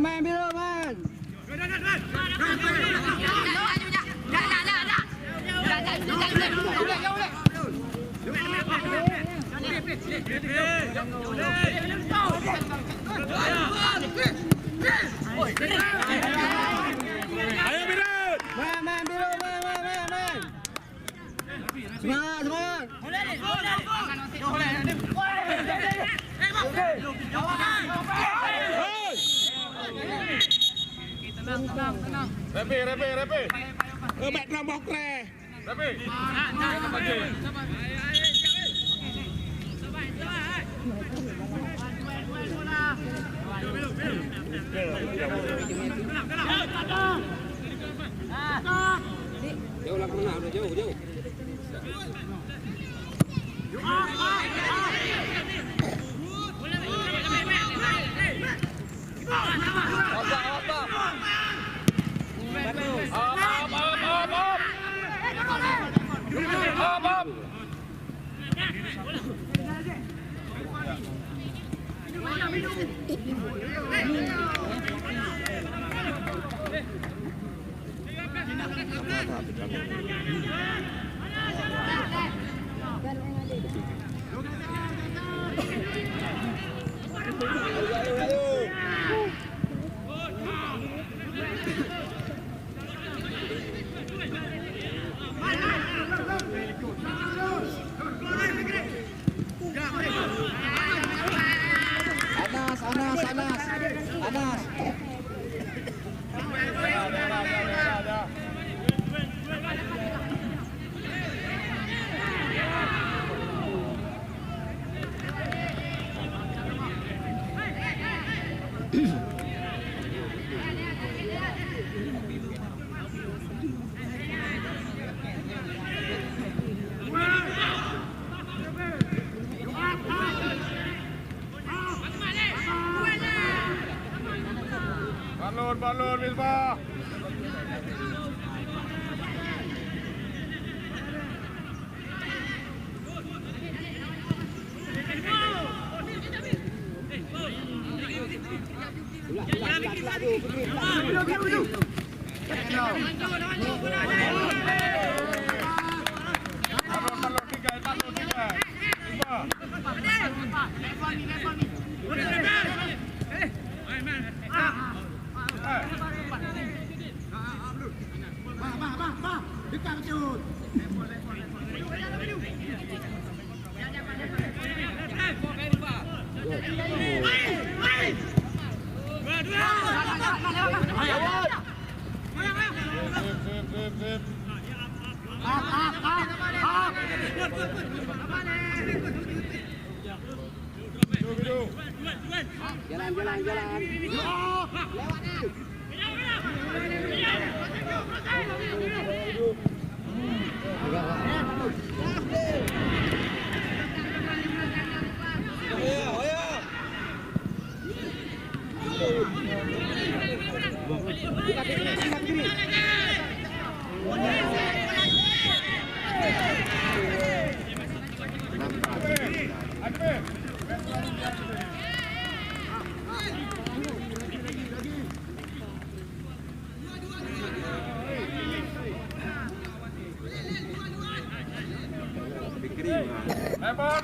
Main biru man. Ayo biru. Main biru main. Semangat. Tenang. Repe. Mek nombok tre. Repe. Jauh lah kena, udah jauh. Anas. Balon, Misbah. Balon tiga. Dekat cut. Jalan.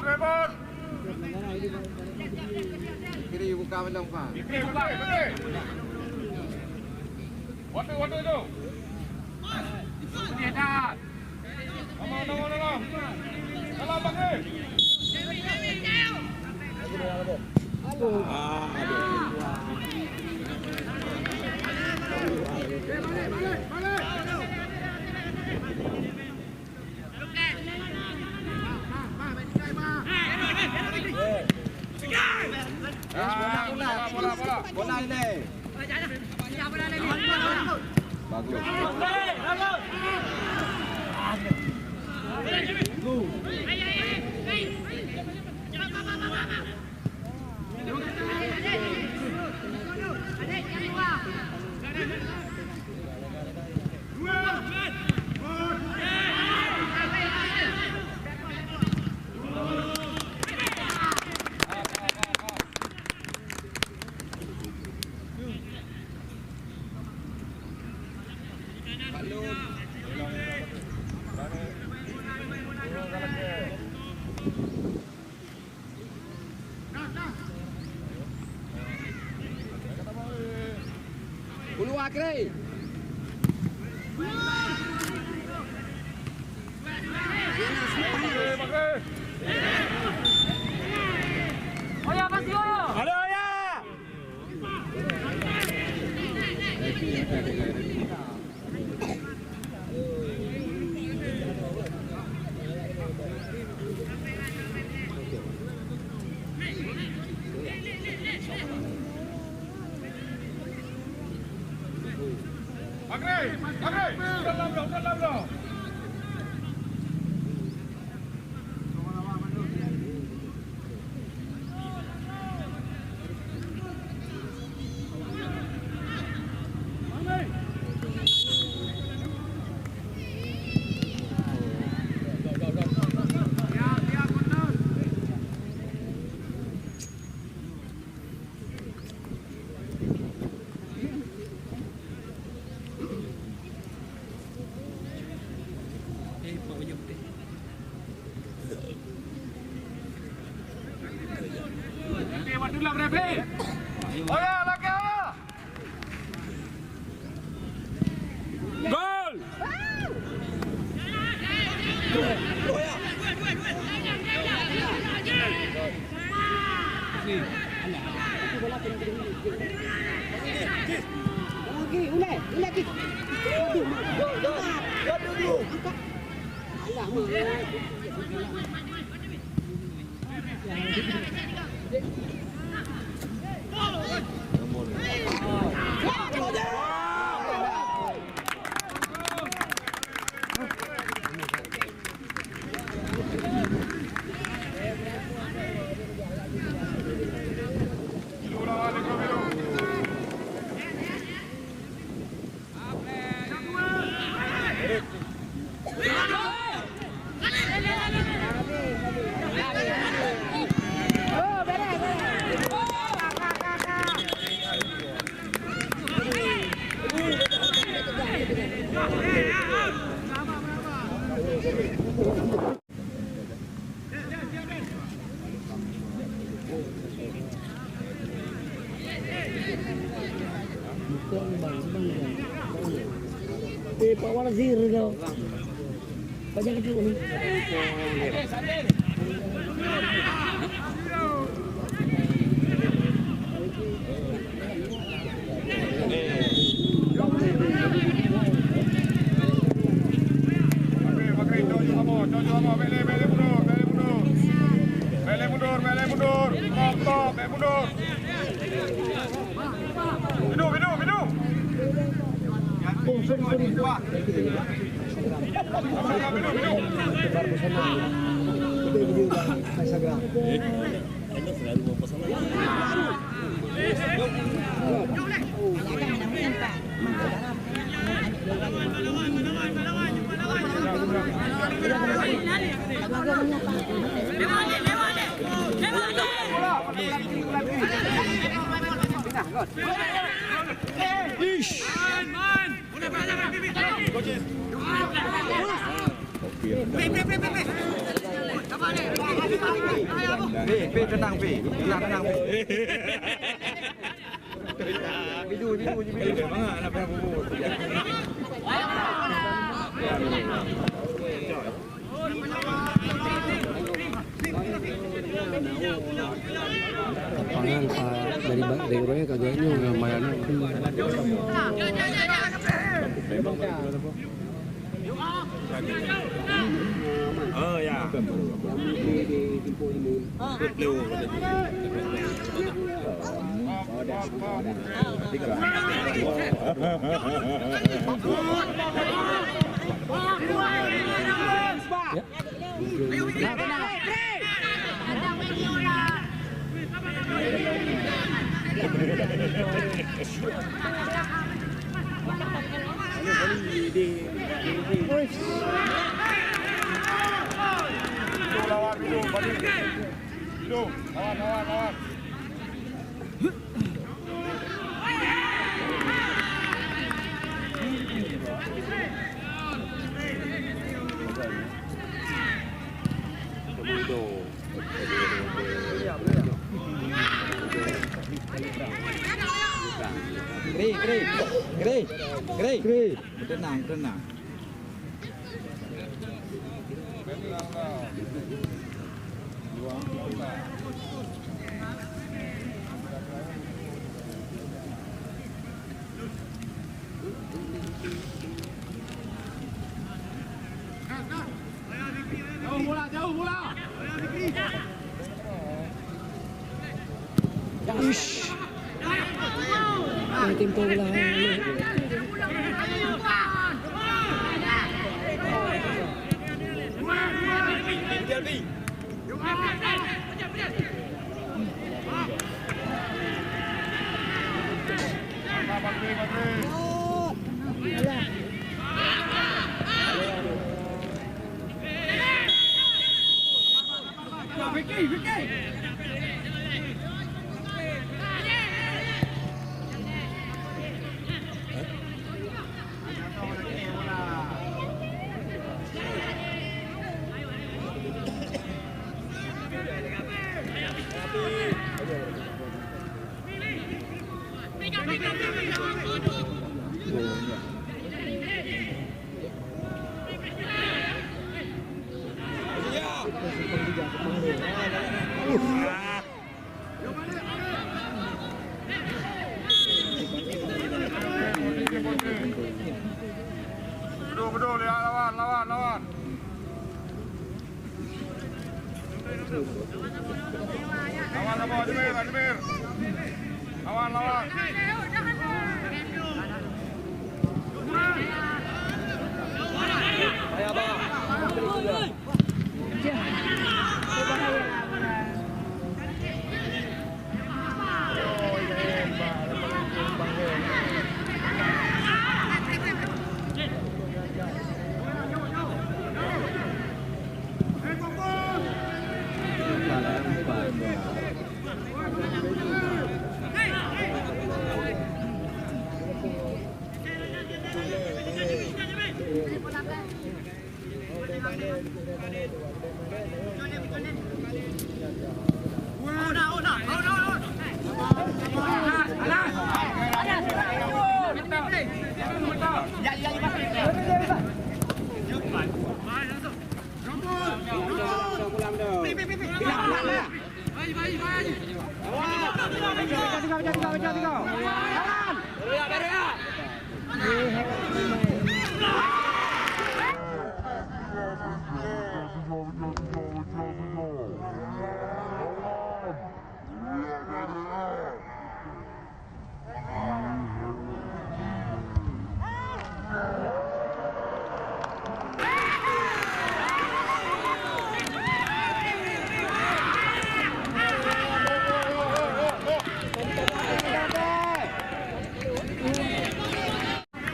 Rebon. Kiri buka belum, Pak? Betul. Water itu. Dia dah. Nama. Salah pakai. Bola ini. Bagus. Balon. Turunkan lagi. Puluh akhir. Dalam dah. Oh ya, lagi awak. Gol! Okey, ulai lagi. Go. Pak Wazir kau. Banyak kecil ni. Bele mundur. Stop, mundur. Minum. Tenang, tenang. Bidu. Mana nak buat? Lapangan dari orangnya kagaknya nggak main. Oh ya. Lawan. Kri. Tenang, tenang. Jauh bola. Ush. Ang tempo bola. Betul lihat lawan. Lawan Admir. Lawan.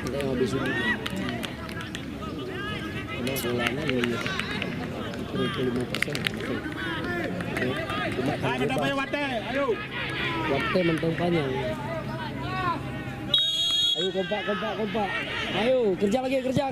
Kita yang habis ini. Ini bolanya ini 35%. Ayo. Watte mentong panjang. Ayo kompak. Ayo kerja lagi kerja.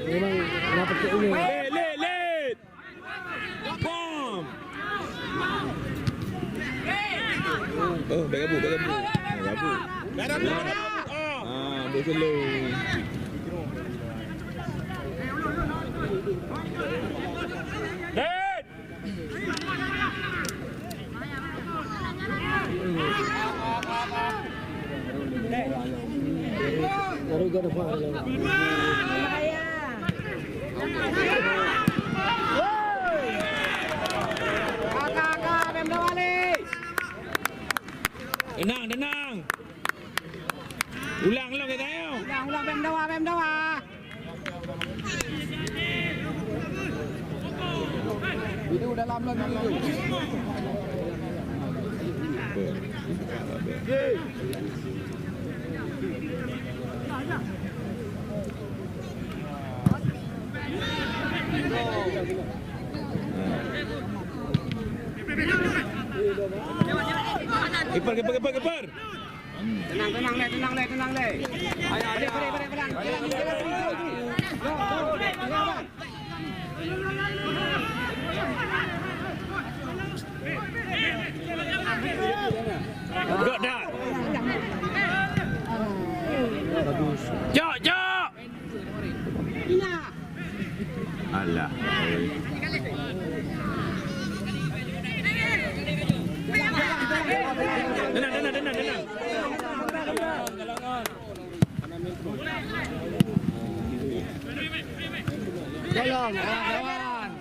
Memang kenapa cek ini? Late. Bom. Oh, bagabu. Bagabu. Berselu. Baru gak ada faham. Tenang. Ulang kita yuk. Ulang Pem Dawa. Itu dalam lagi itu. Keper. Tenang le. Ayo. Pelan. Gak dah. Bagus. Jok. Alah. Tenang. Tolong, kawan.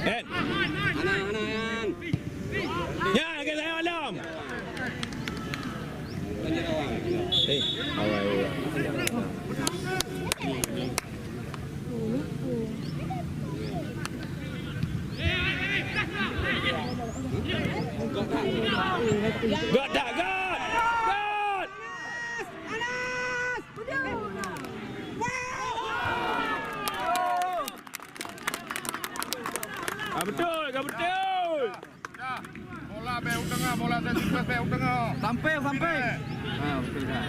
En. Anan. Ya, kita malam. Awal. Gak dah, God. Betul. Bola beu tengah, bola saya suka beu tengah. Sampai. Betul dah.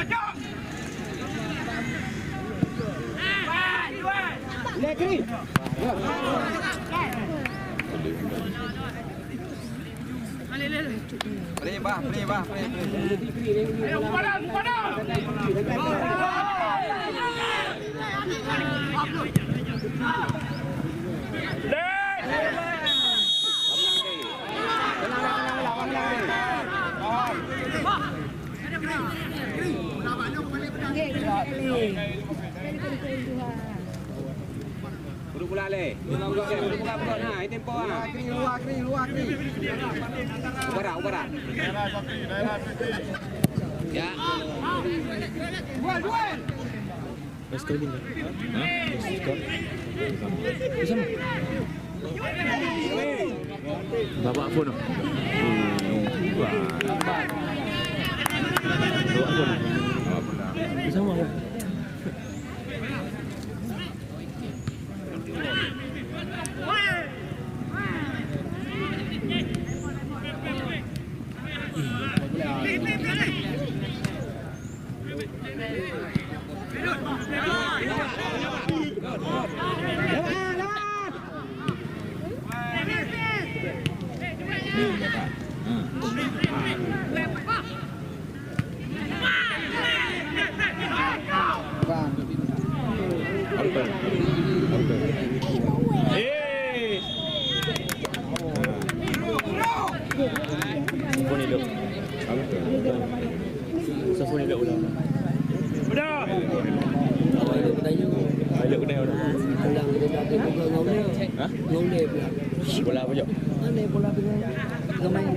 Jok. Lekri. Play bah. Ayo padan. Duduk pula le. Duduk pula nah, ini tempo ah. Luar. Ubara. Daerah piti. Ya. Duel. Basketball ni. Bapak pun. Sama lah. Bola apa je? Mana bola dengan gamai.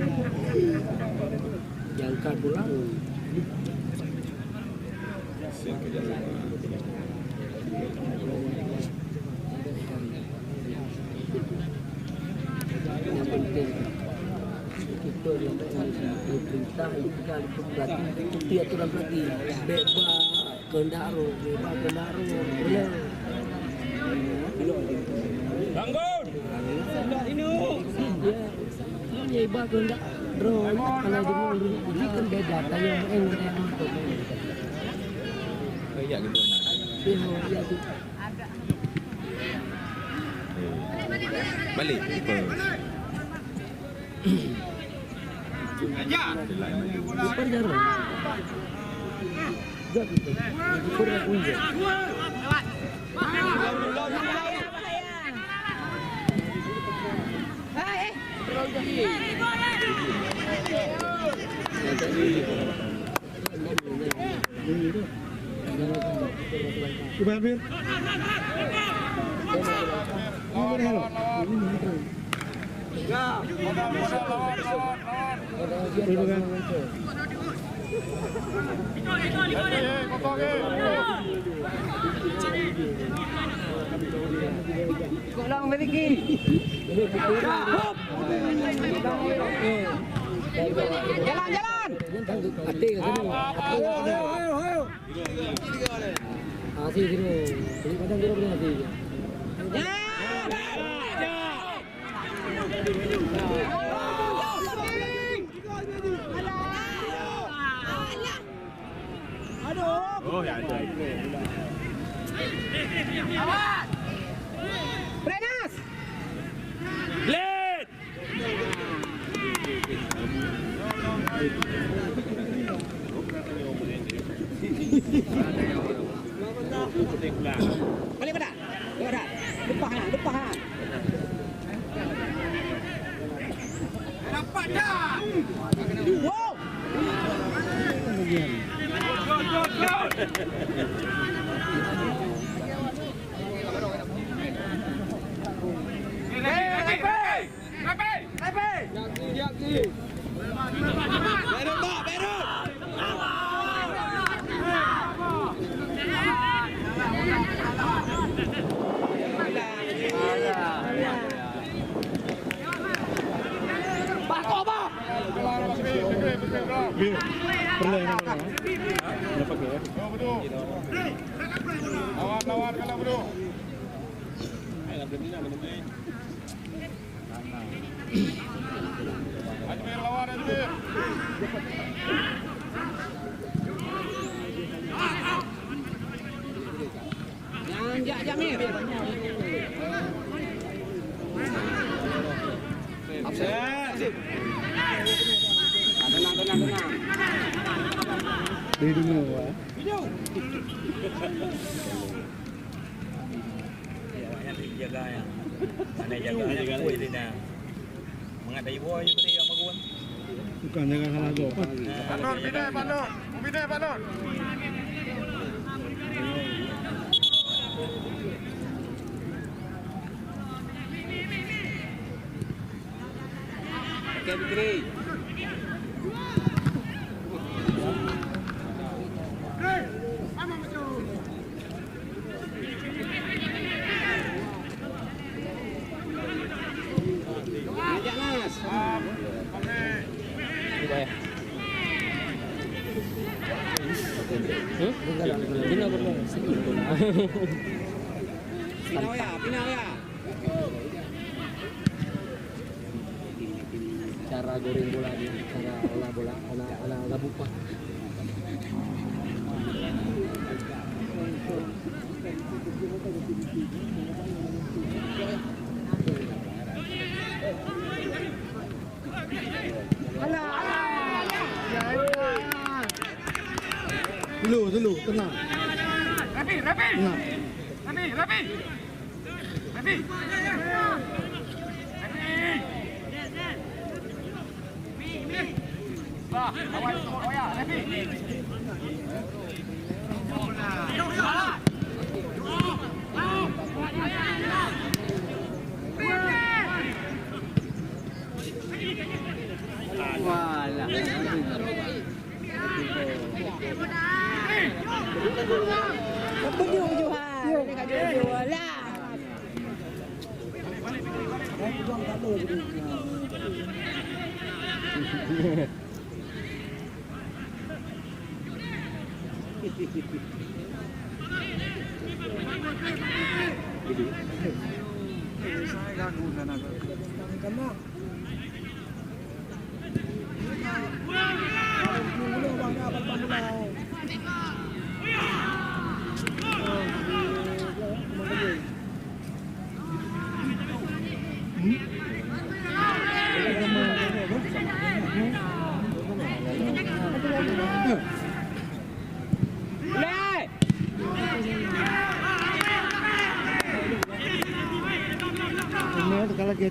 Jangka bola. Yang penting kita yang perintah ikan pelatih ikuti aturan pelatih. Bebas kendaro, boleh. Bangun! Ya, iba kehendak draw kalau dulu ini kan beda tanya yang untuk Ya gitu. Balik. Super jarang. Jauh itu. Kurang unjuk. Lang Meriki. Jalan. Hati ke sini. Ayo. Hati sini. Ini kadang dia boleh hati. Oh ya ada. Awas! Brenas! Led! Balik pada. Depan. Dapat dah. Wow. Lawan kalau bro. Ajmer lawan Ajmer. Jangan Jamir. Absen. Tenang. Dari dulu ya. Jaga ya. Mana jaga kuih dia nak. Mengatai boy je tadi yang magun. Bukan jangan salah gol. Panor pindah Panor. Pindah Panor. Okey, Fikri. Pinau ya. Cara goreng bola dia, cara olah bola, ala buka. Dulu, tenang. Rapi. Tenang. Rapi. Bah, awal ya, Rapi. Penyu-penyu ini kat penyu lah. Saya ganggu sana.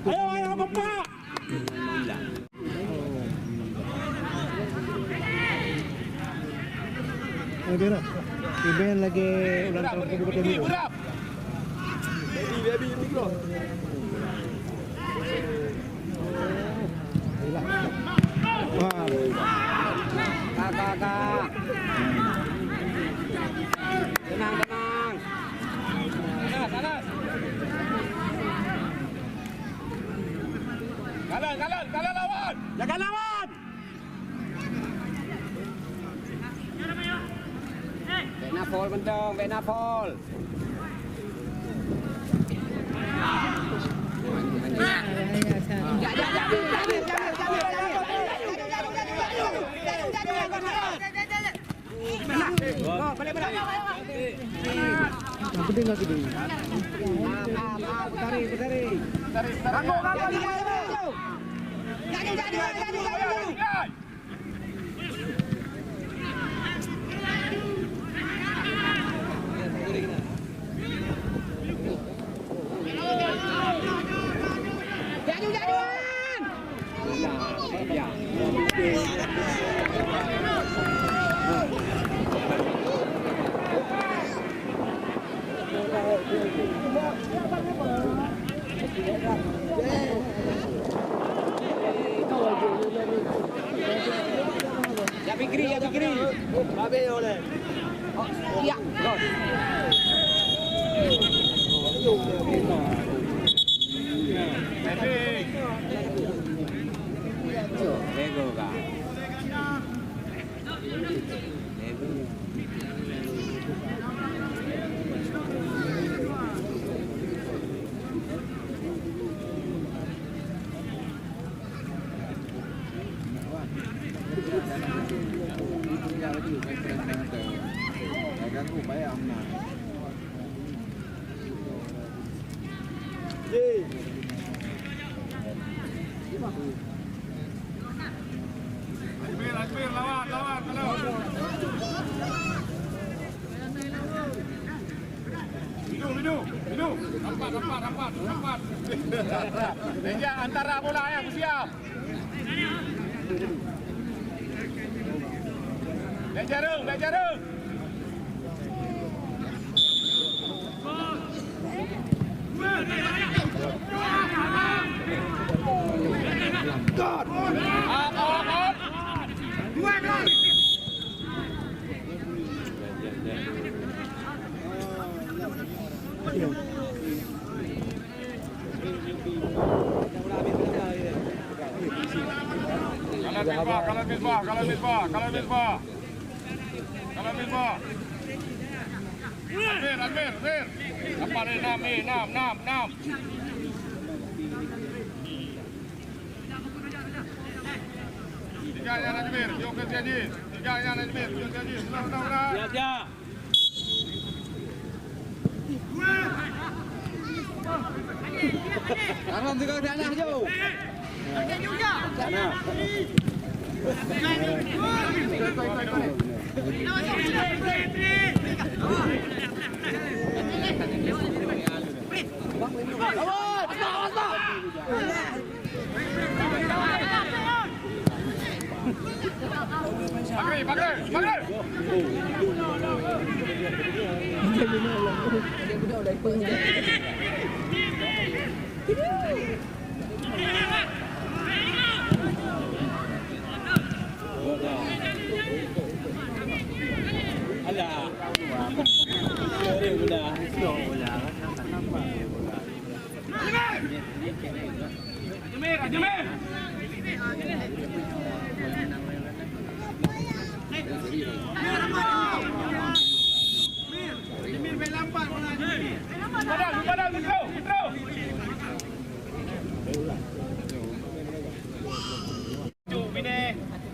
Ayo bapak. Biro, iben lagi ulang tahun Kabupaten Biro. Baby mikro. Wah. Kakak. Tenang. Kalah lawan. Jaga lawan. Benapol bentong, Benapol. Penting lagi dulu. Putari. Ya pikiri. Babe oleh. Oh, iya. Gol. Lego ka. Ajmir lawan. Minum. Rampat. Lenja antara bola yang siap. Lenjarung. God. Out. Dua gol. Kalah Misbah. Admir. Apa ni 6. Tiganya Najmir, Joker Jaji. Siap. Arman juga sana jauh. Sana. Pakai.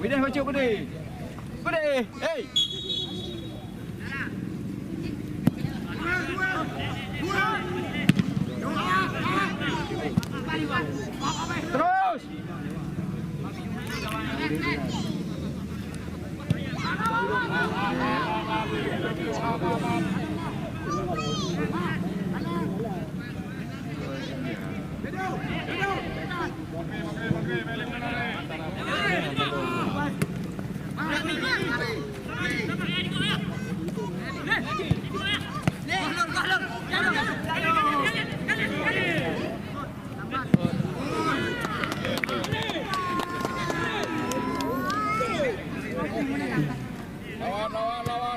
Wineh macam gede. Gede. Hey. Terus.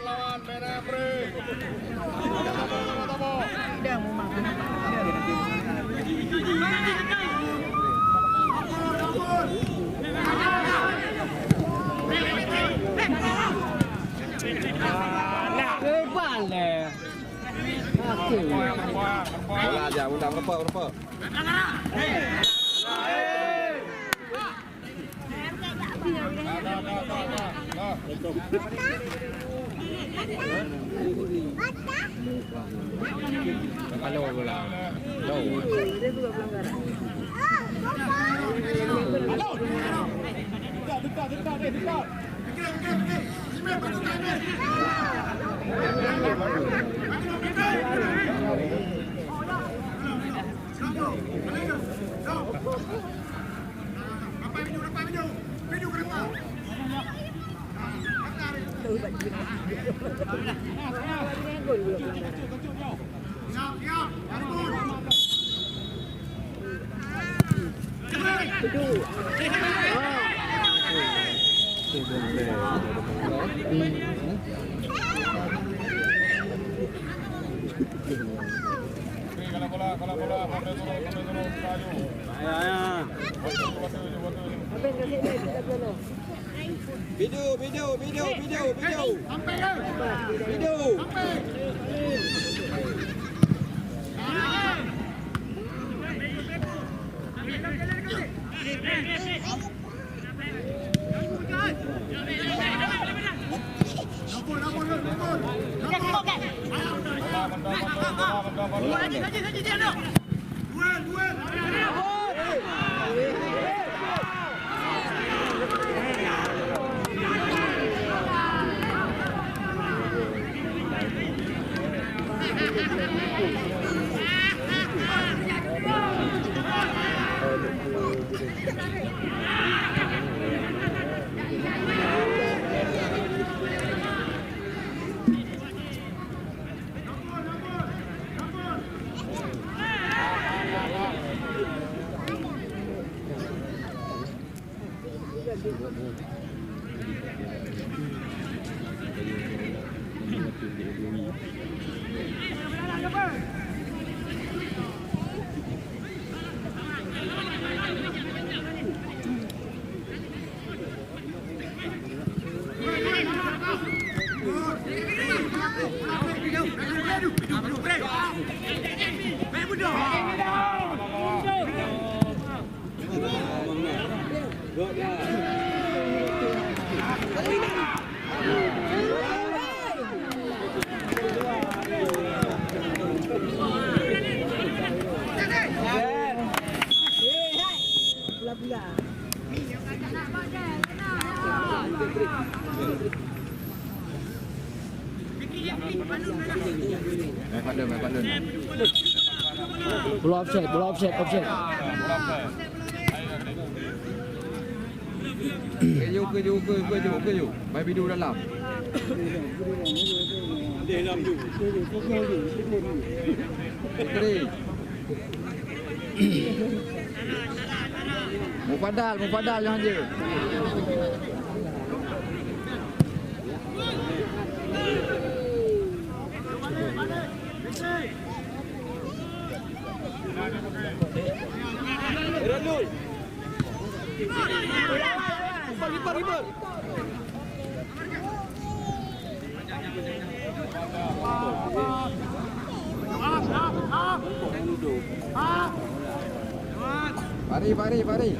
Lawan, merah break. Balik. Bola aja, undang repek. Kalau bola. Jauh. Dekat. Kalau bola, sampai turun, Ayo. Video. Bola offset. Keju. Mai bidu dalam. Mau padal jangan je. Pari.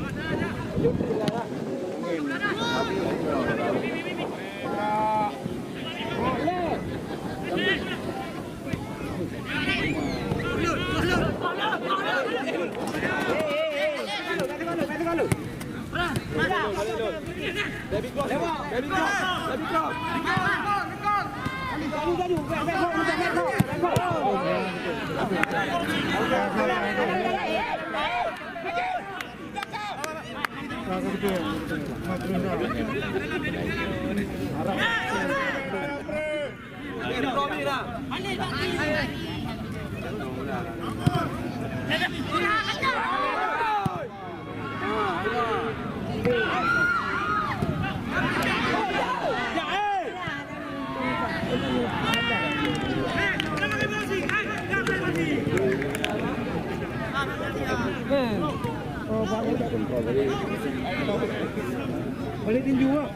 Balikin juga.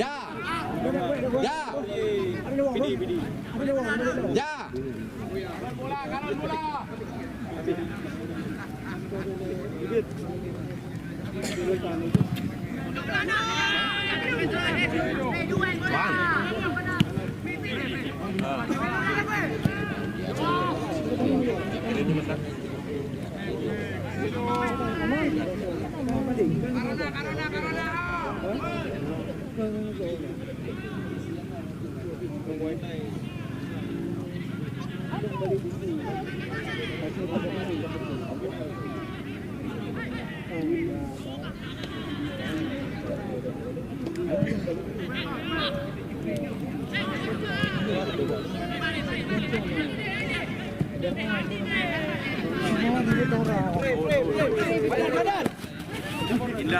Ya.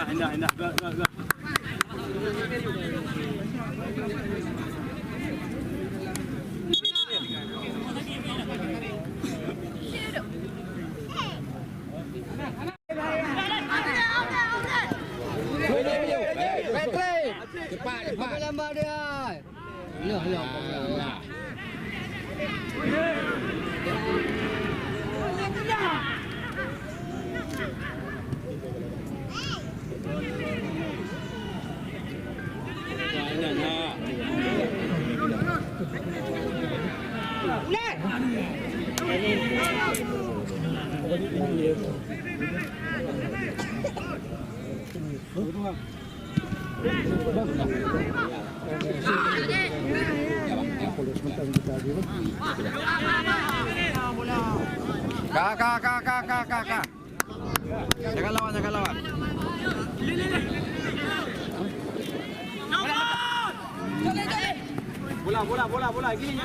Indah. Gak. Cepat lambat dia. Hello. Kakak. Jangan lawan. Bola. Gini.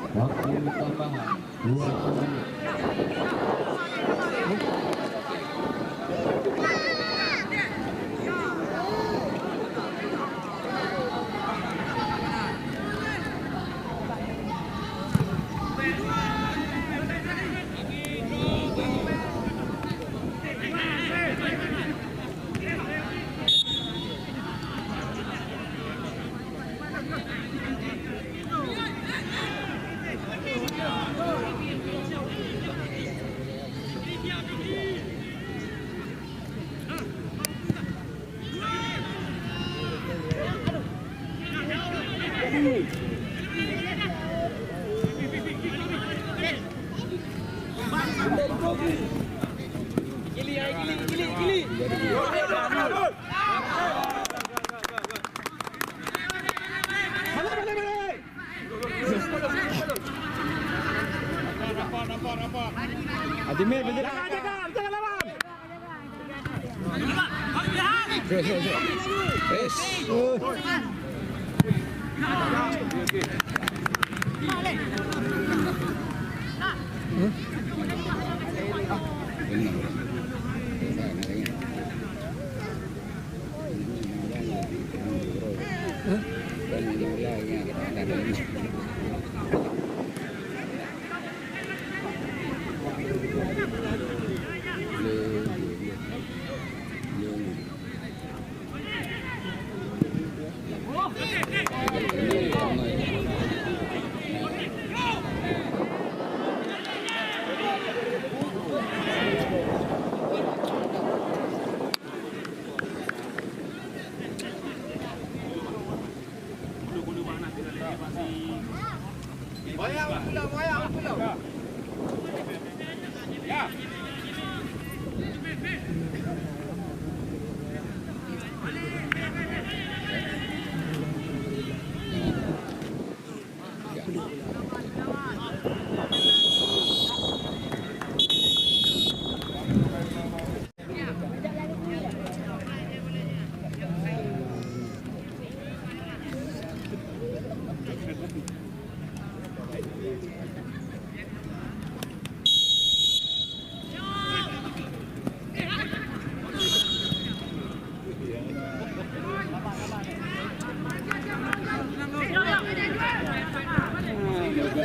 Waktu tambahan 20 menit. Adimir, bergerak. Jangan lawan. Yes.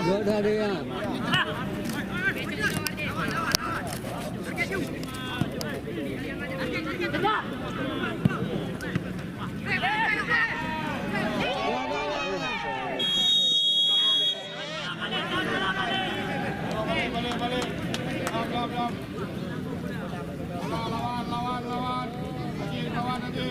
Gol dah dia. Lawan. Haji, lawan Haji.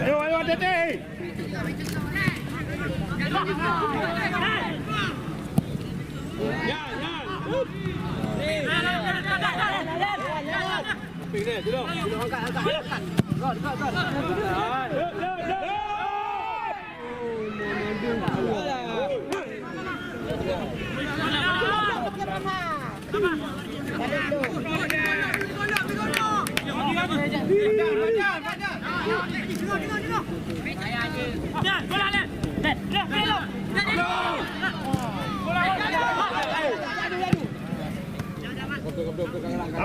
Ayo Tete.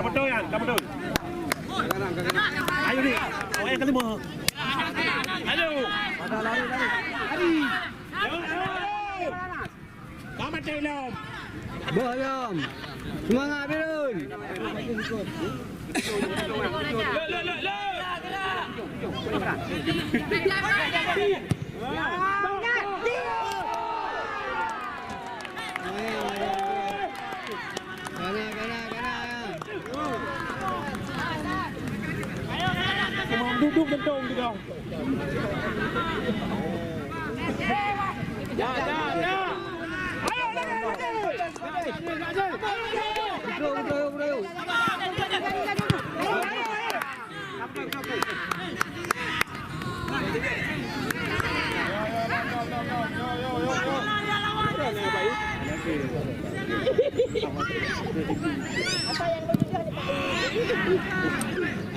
Kamu betul. Ayo ni. Orang kelima. Ayo. Lari. Selamat Ilham. Boyom. Semangat Birun. Duduk betul juga. Ya. Ayo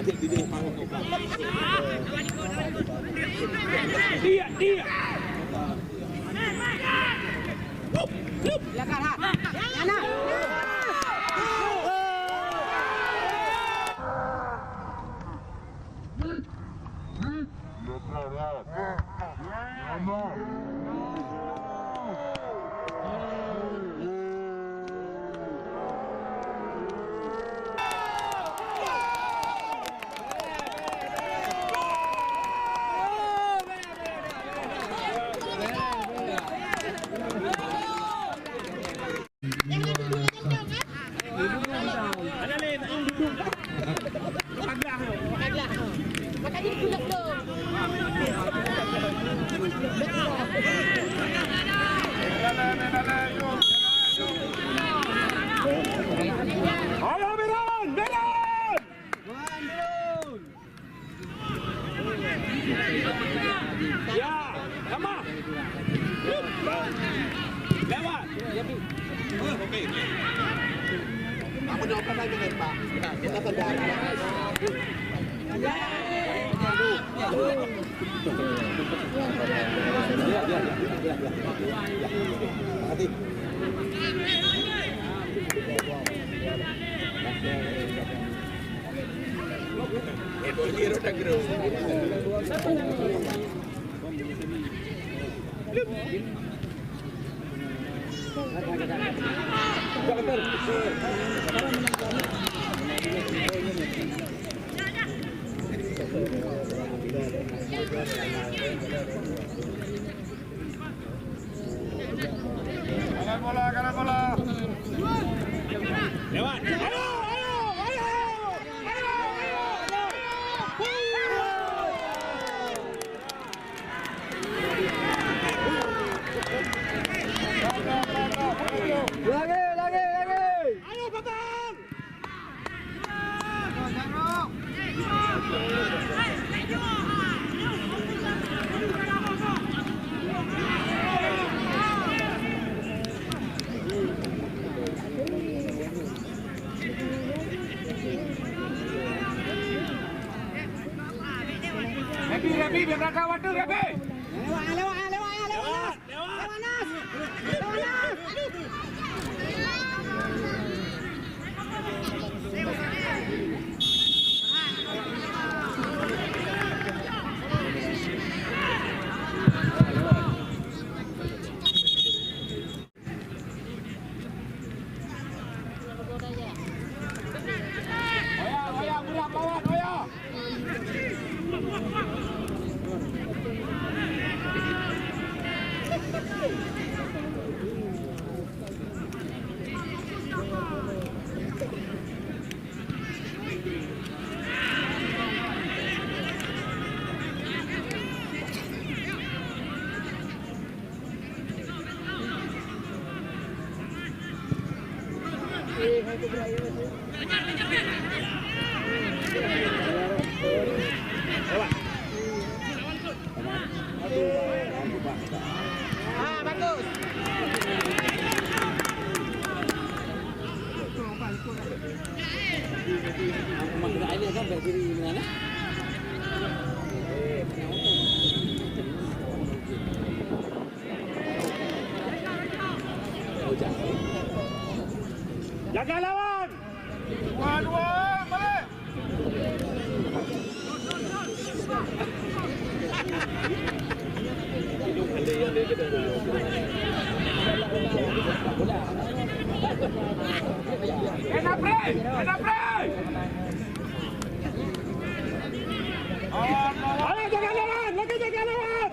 Dia. Silakan ha. Yana. Makanya dikulak dong. Ayo Miran! Ya, sama. Lewat. Oke. Aku doakan lagi nih, Pak. Kita kendara. Kanan bola. Lewat. Ayo. Lagi. Ayo Batang. Rabi, biar tak kawat tu, Rabi. Lewat. Oya, gerak lawan, Oya. Jaga lawan. Dua, balik. Kena play. Ayo jaga lawan, lagi jaga lawan.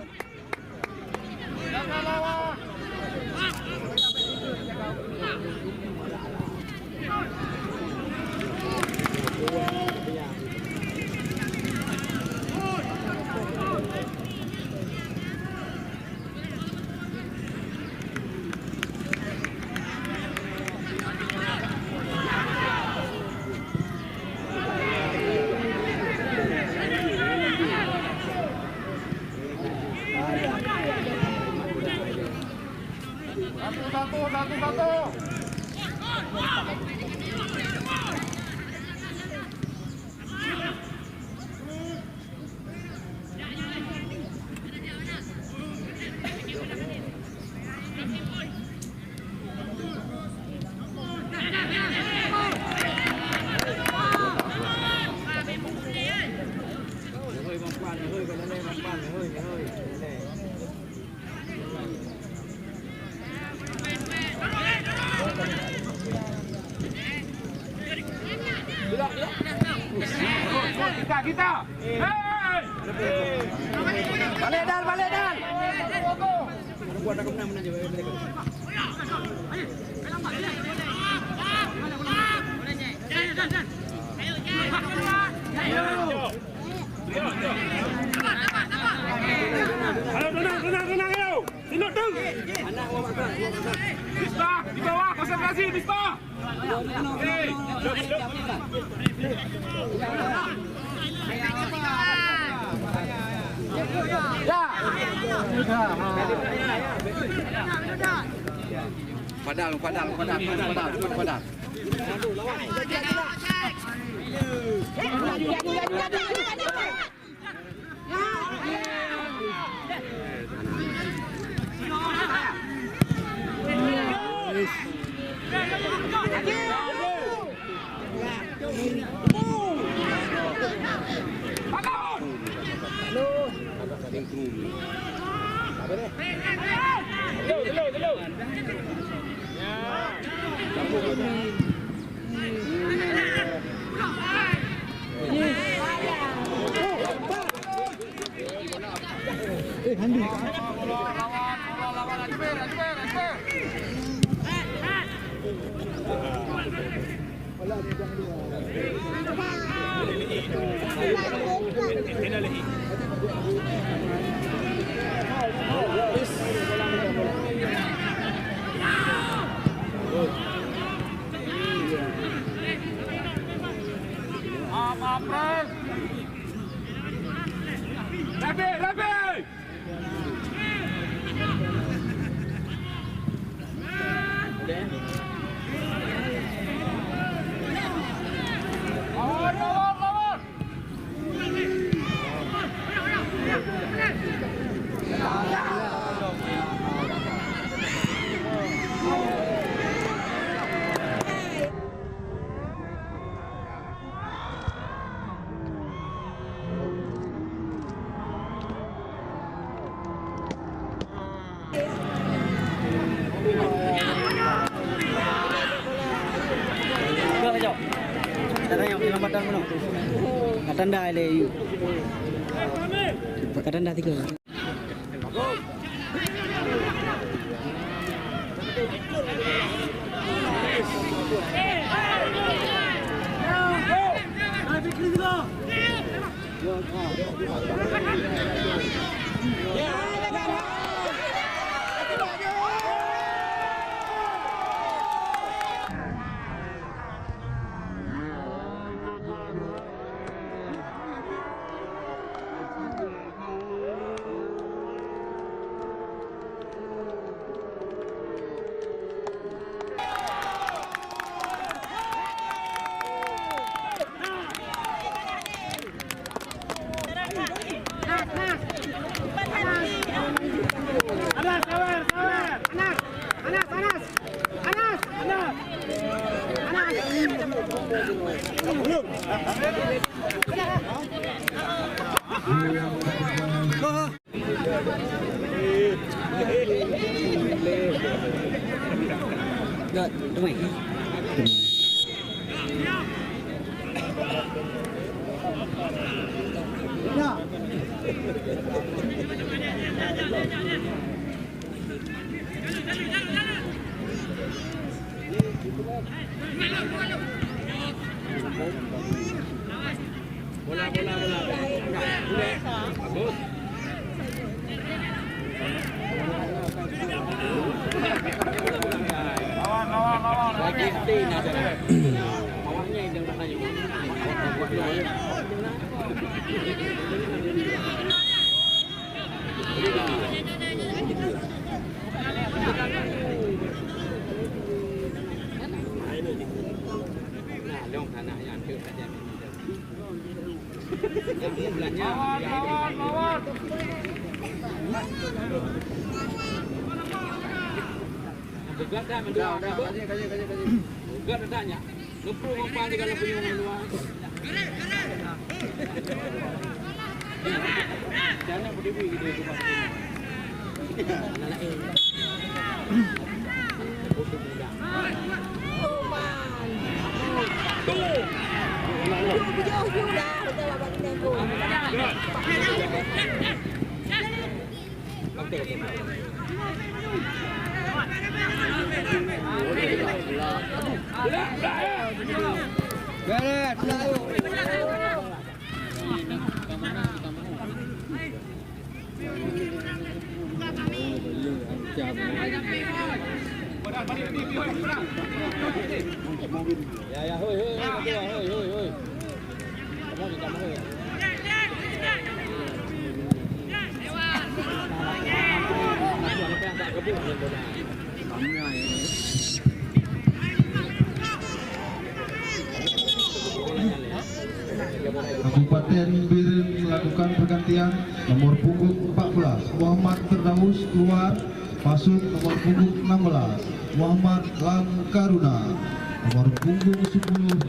Kita. Hei. Balik Dan. Tenang ayo. Tinduk tu. Bismah, di bawah konsentrasi Bismah. Padahal. Lebih. Lawan. Katanda ile yu. Katanda 3. Rồi, đúng rồi. Begat dah mendua. Begat dah tanya. Lupa umpan di dalam penyumbang luar. Jangan berdiri gitu itu pasti. Ya, hoi. Kamu hoi. Kabupaten Biren melakukan pergantian. Nomor punggung 14 Muhammad Firdaus keluar, masuk nomor punggung 16 Muhammad Langkaruna. Nomor punggung 10 Muhammad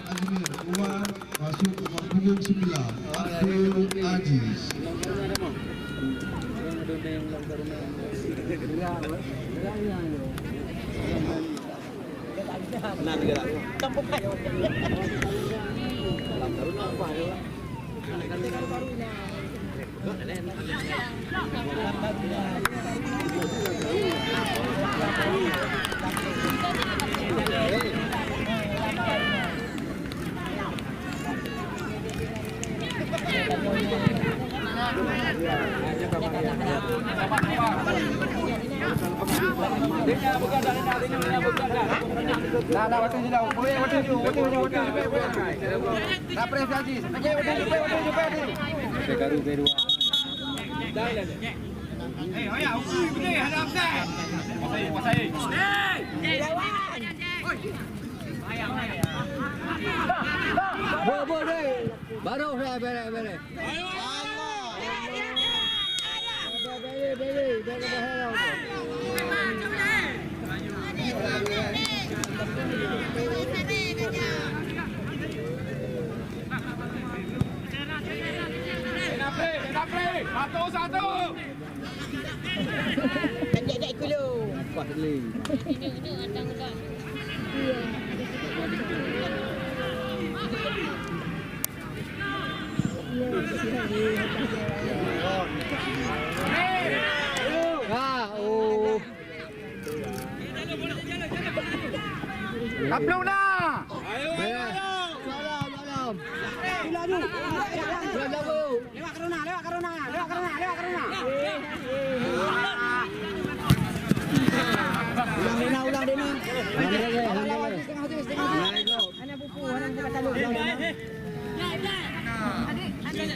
Ajmir keluar, masuk nomor punggung 9 Abdul Aziz. Nah, tiga lagi. Campur kayo. Langkaruna apa ya? Baru saya bere. Satu. Jangan kulo. Pas ni. Ini andang-andang. Upload na. Lewat karuna. Ulang dia ni. Ana pupu, ana buka taluk. Ajis.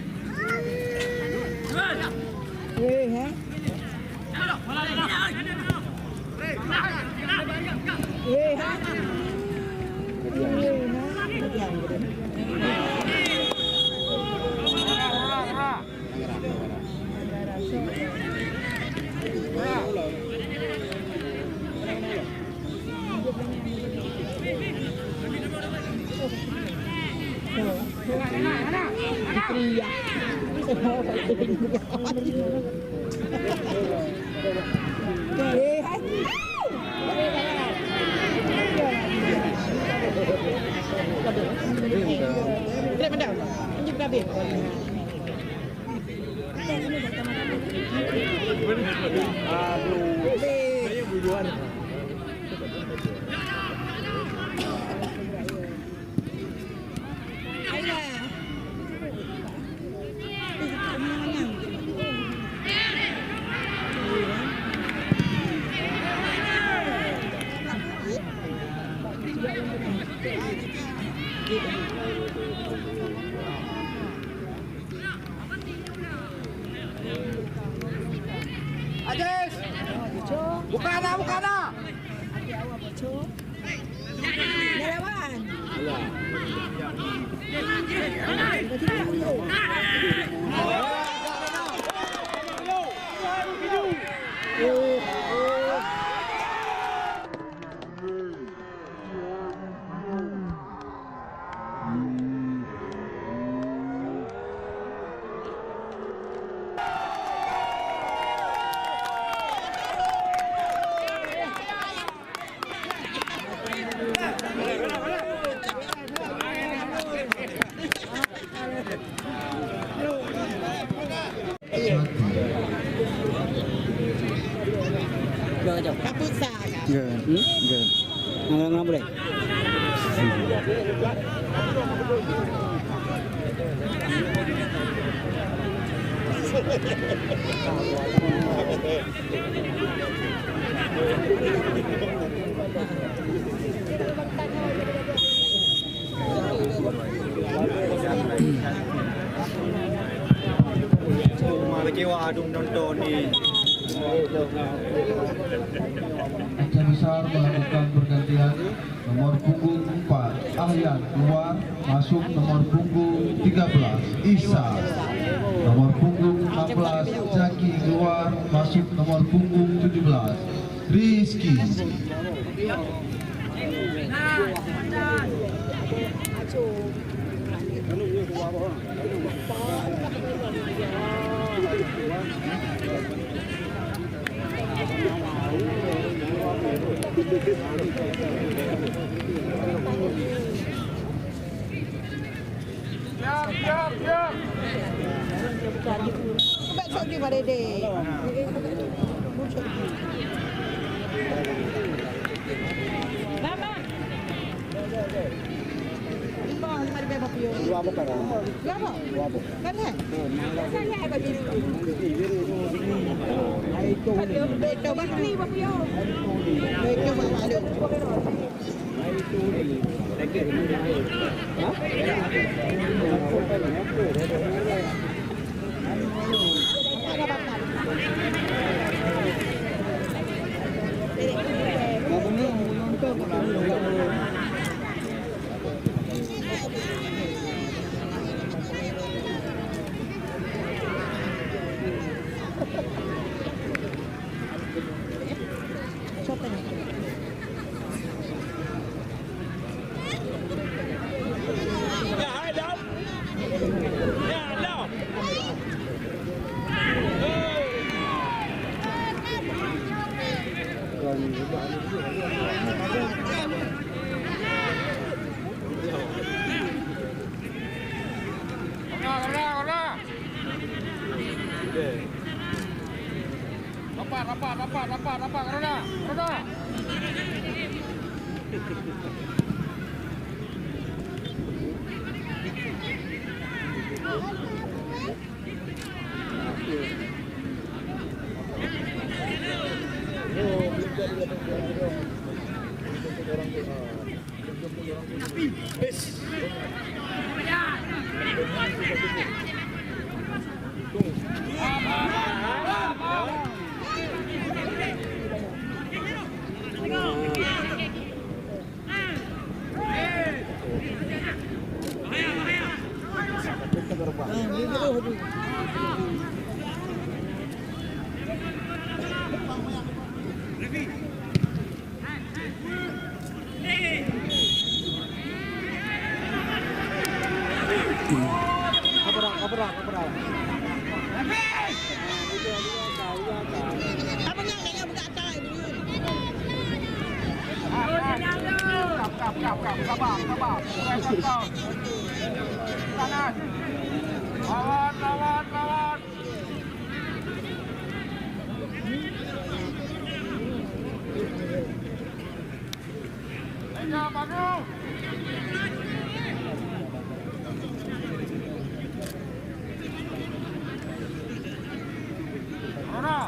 Buka na. Nelawan. Good. Good. Nggak boleh. Cuma kecewa adung nonton ni. Kaca besar melakukan pergantian. Nomor punggung 4 Ahyan keluar, masuk nomor punggung 13 Isa. Nomor punggung 16 Zaki keluar, masuk nomor punggung 17 Rizky. Siap. Besok di mana deh? Mama. Ibang mari bebas pion. Dua apa kan? Dua apa? Kan? Saya apa biru? Itu betul bakri apa pion? Betul malu. Rapat, Roda. Sabar. Kanan. Lawan. Lega, bagus. Rona.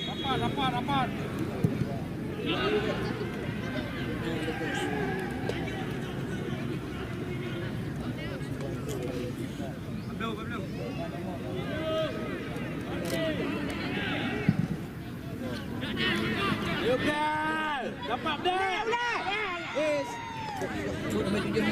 Dapat. Dapat dah. Yes. Dapat lagi.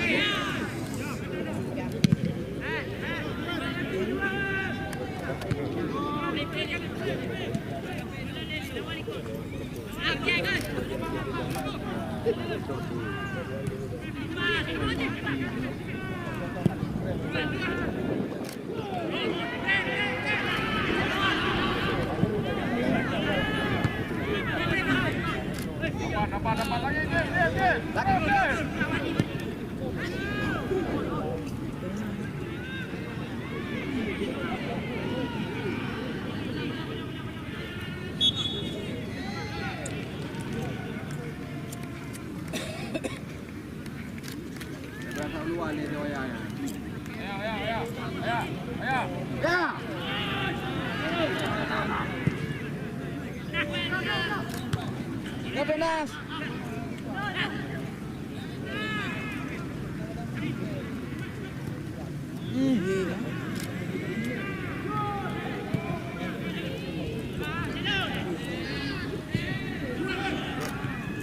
Ya Penas.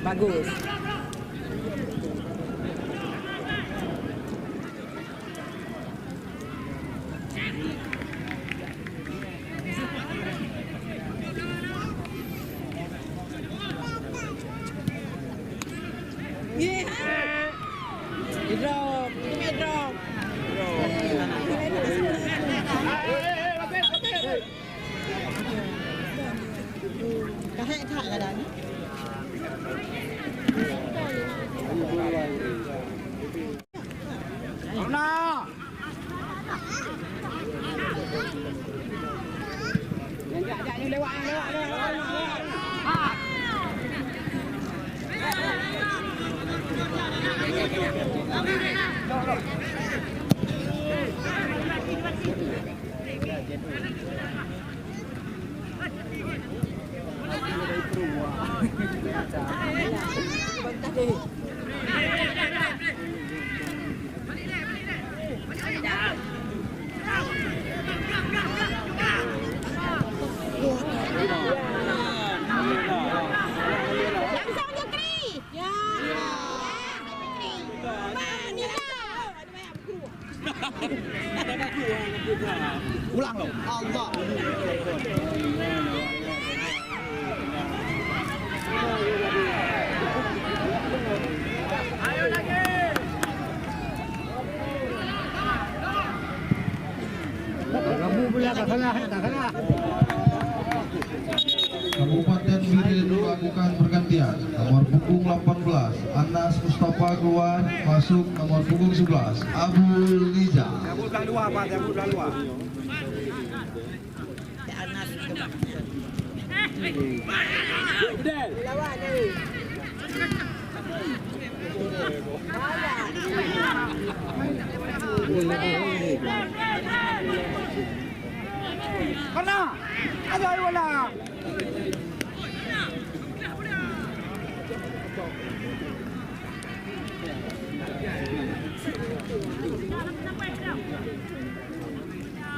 Bagus. Drop, drop. Kahit tak ada ni. Yang lewat. Langsung je Kri. Ya. Ulang loh. Allah. Ayo lagi. Kamu pula tak kalah. Kabupaten Biren melakukan pergantian. Nomor punggung 18 Anas Mustafa keluar, masuk nomor punggung 11 Abul Liza. Abul kat luar apa? Abul kat luar. Lawan ni. Mana? Ada bola.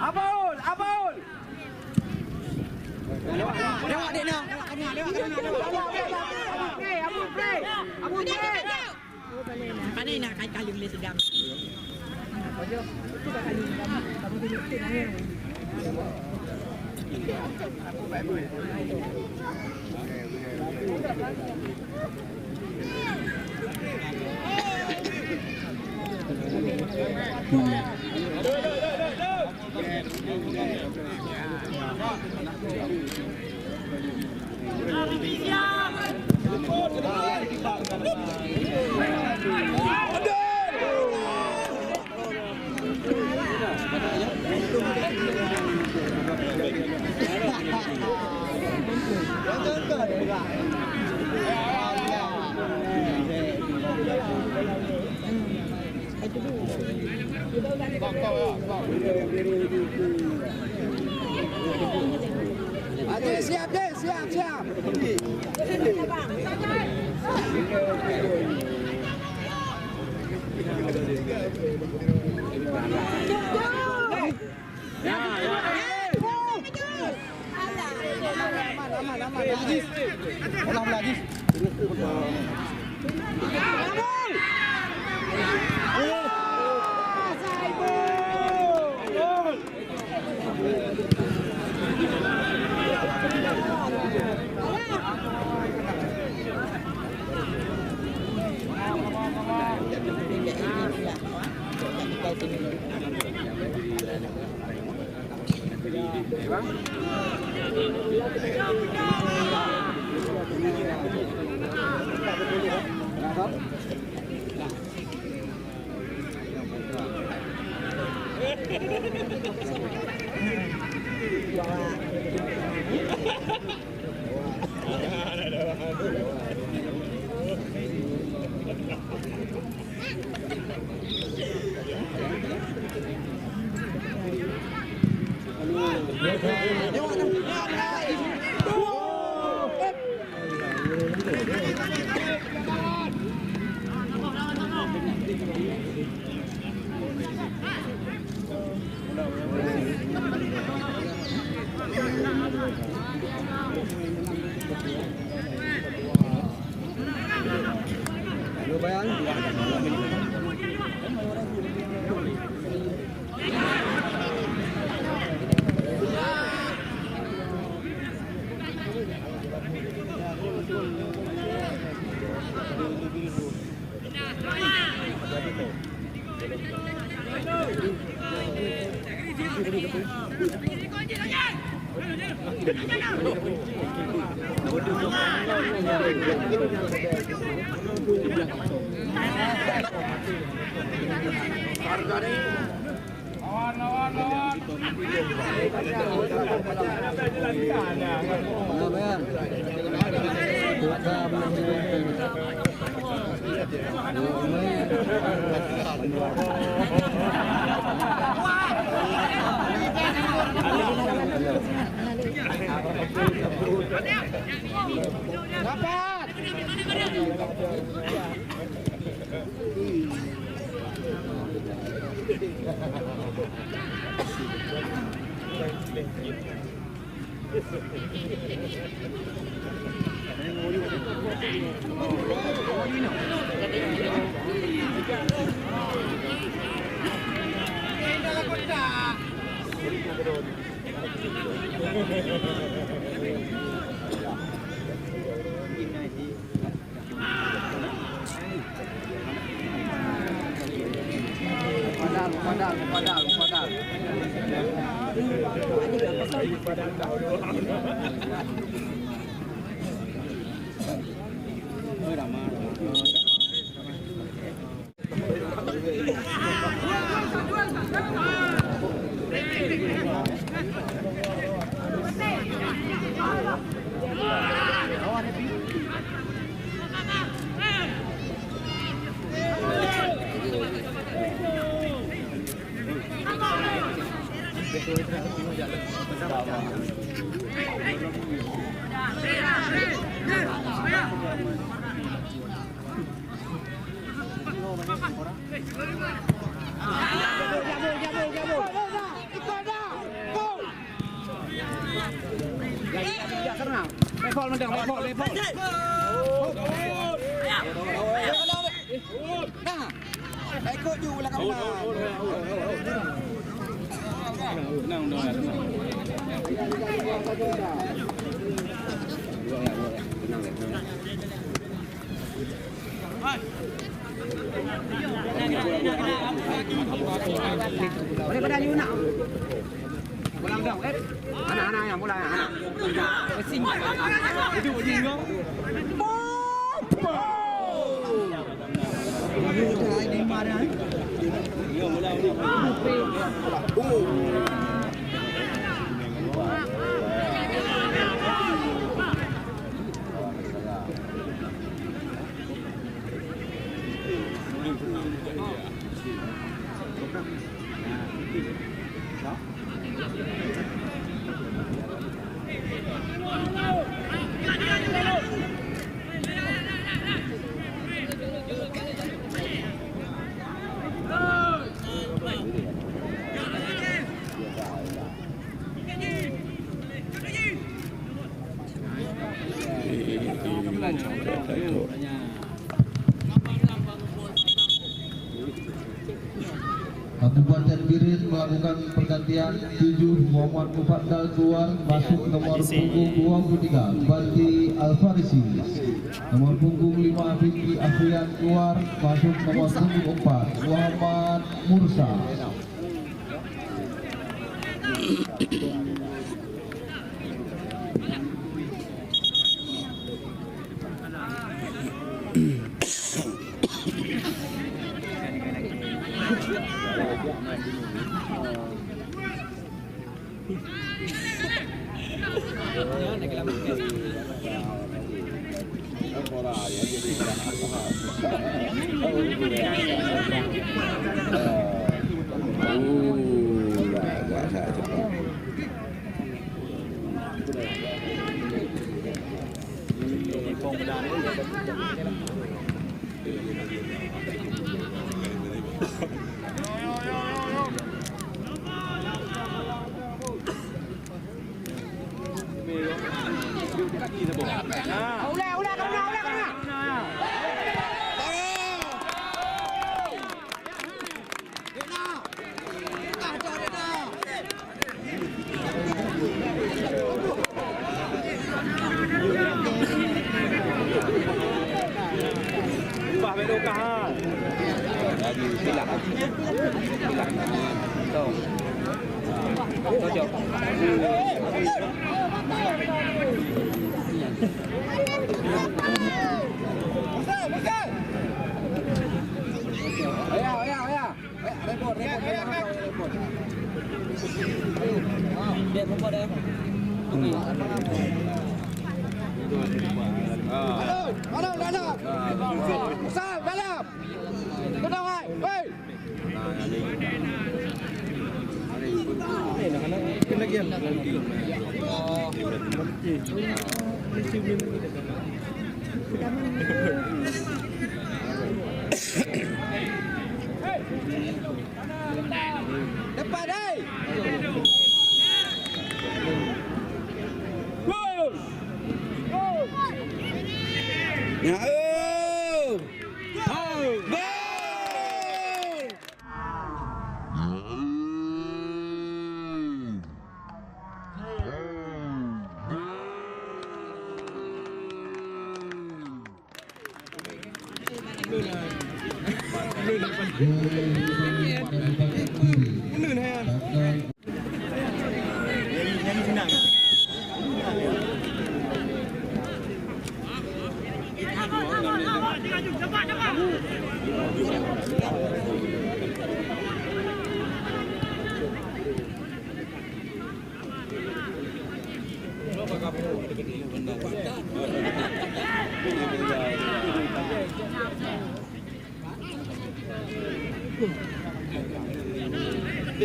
Abul. Lewat dia nak. Abul play. Pandai nak kali boleh sedang. Siap. Kabupaten Biren melakukan pergantian 7 Muhammad Mufaddal keluar masuk nomor punggung 23 Balti Alfarisi. Nomor punggung 5 Fikri Afrian keluar masuk nomor punggung 4 Muhammad Mursa. Cocok. Dia buka dah. Dalam. Besar dalam. Kenang hai. Hei. Depan hei. Gol. Gol. Ya.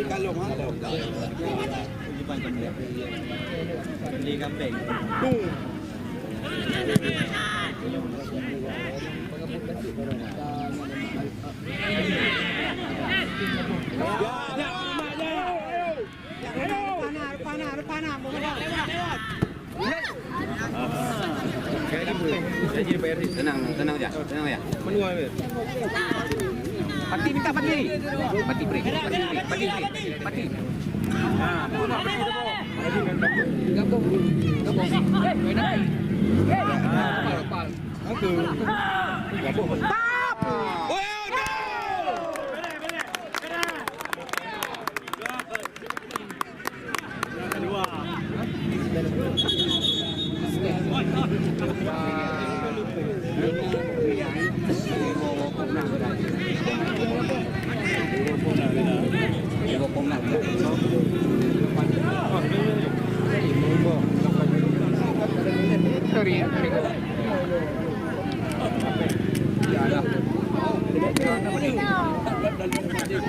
Kalau malam beli kambing. Tenang aja. Menua ya. Pati minta pati. Pati break. Pati. Gabung. Pal. Aku. Gabung.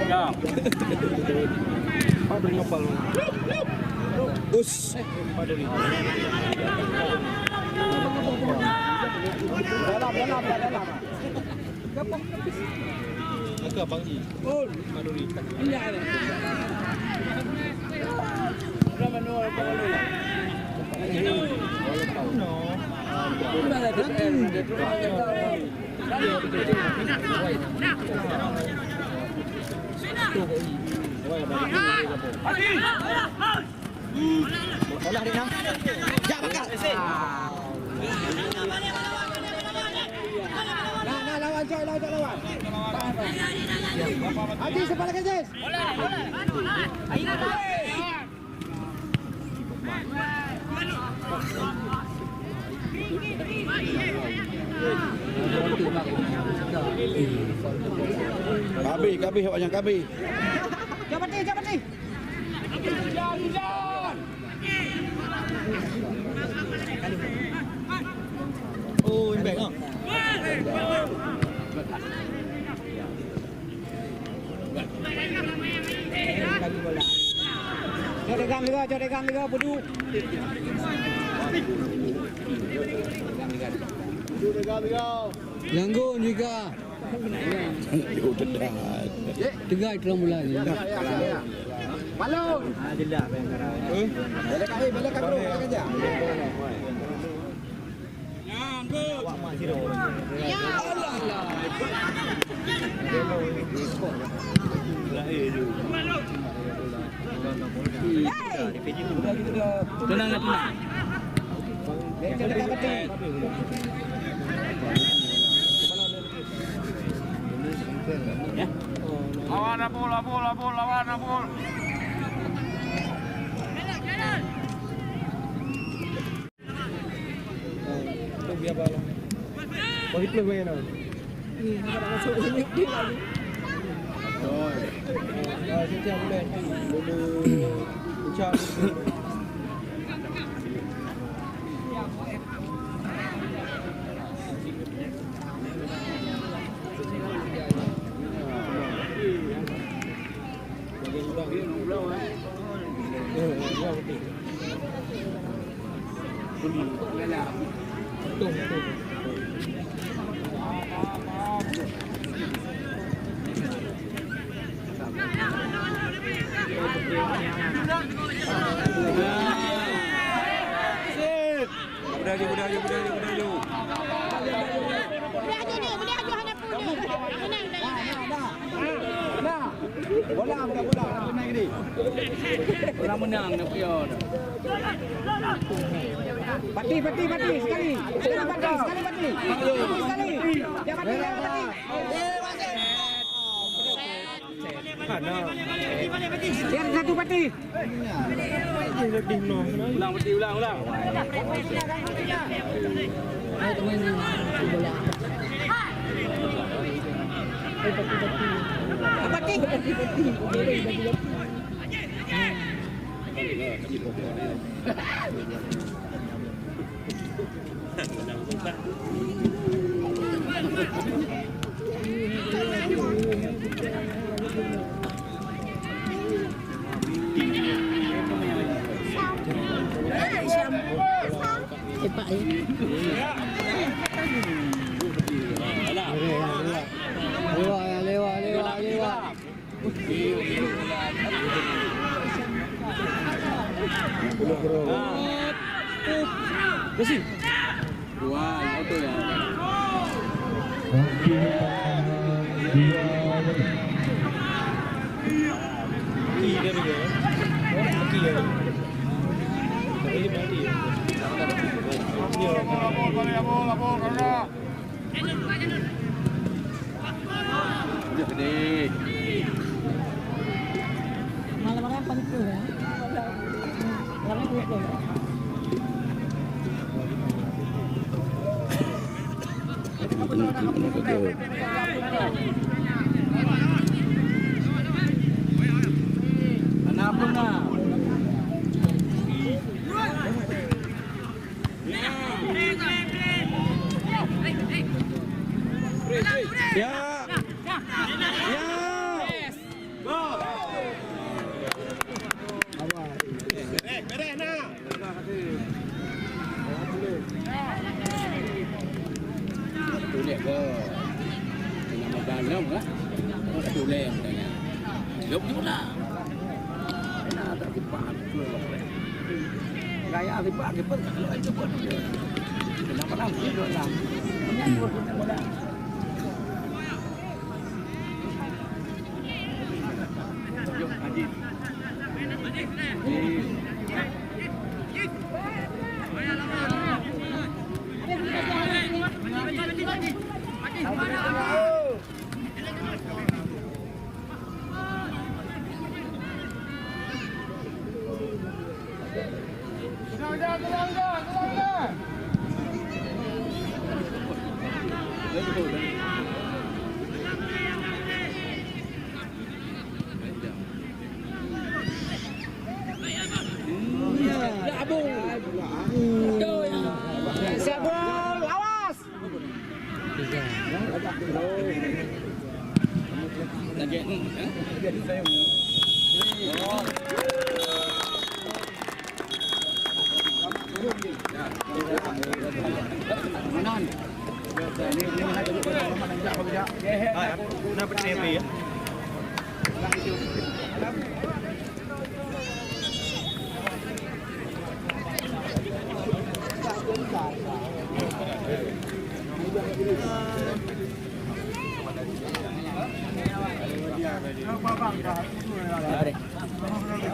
Stop. Us. Dalam. Agak Bang Ji. Maduri. Iya ni. Berapa no? No. Olah dia nak. Jak bakal. Nah, lawan Joy, lawan. Haji sepala Kajis. Bola. Ayo dah. Kabi banyak kabi. Cepat ni. Jangan. Oh, imbang ah. Jodegan juga budu. Langgun juga. Tegai terang bulan. Balon. Alhamdulillah bayangkan. Balik bro kerja. Awak mak zero. Ya Allah. Tenang. Lawan Abul. Bagi plug main tau. Nak masuk sini dia lagi. Setiap bulan dulu ucap Budak je. Budak je hendak punya. Menang dah. bola bukan bola nak main gini. Orang menang nak pion. Pati sekali. Sekali pati. Sekali. Dia pati. Dia ada satu pati. Ulang pati ulang. Ada main bola. Pati. Cepat ni. Lewat. Bersih. Dua, auto ya. Okey, Dia dia. Okey ya. Ini berarti. Abol, karena. Dia gede. Malam-malam panik ya. Malam itu. Kenapa nak? Ya. Beres nak. Tulis ke? Nama dalam lah. Tulis katanya. Jom lah. Nak tak cepat. Gaya cepat tak kalau cepat. Kenapa nak tidur lah? Jom Adit. Siap gol, awas. Lagi jadi saya. Manan. Dapat TP ya. Ada.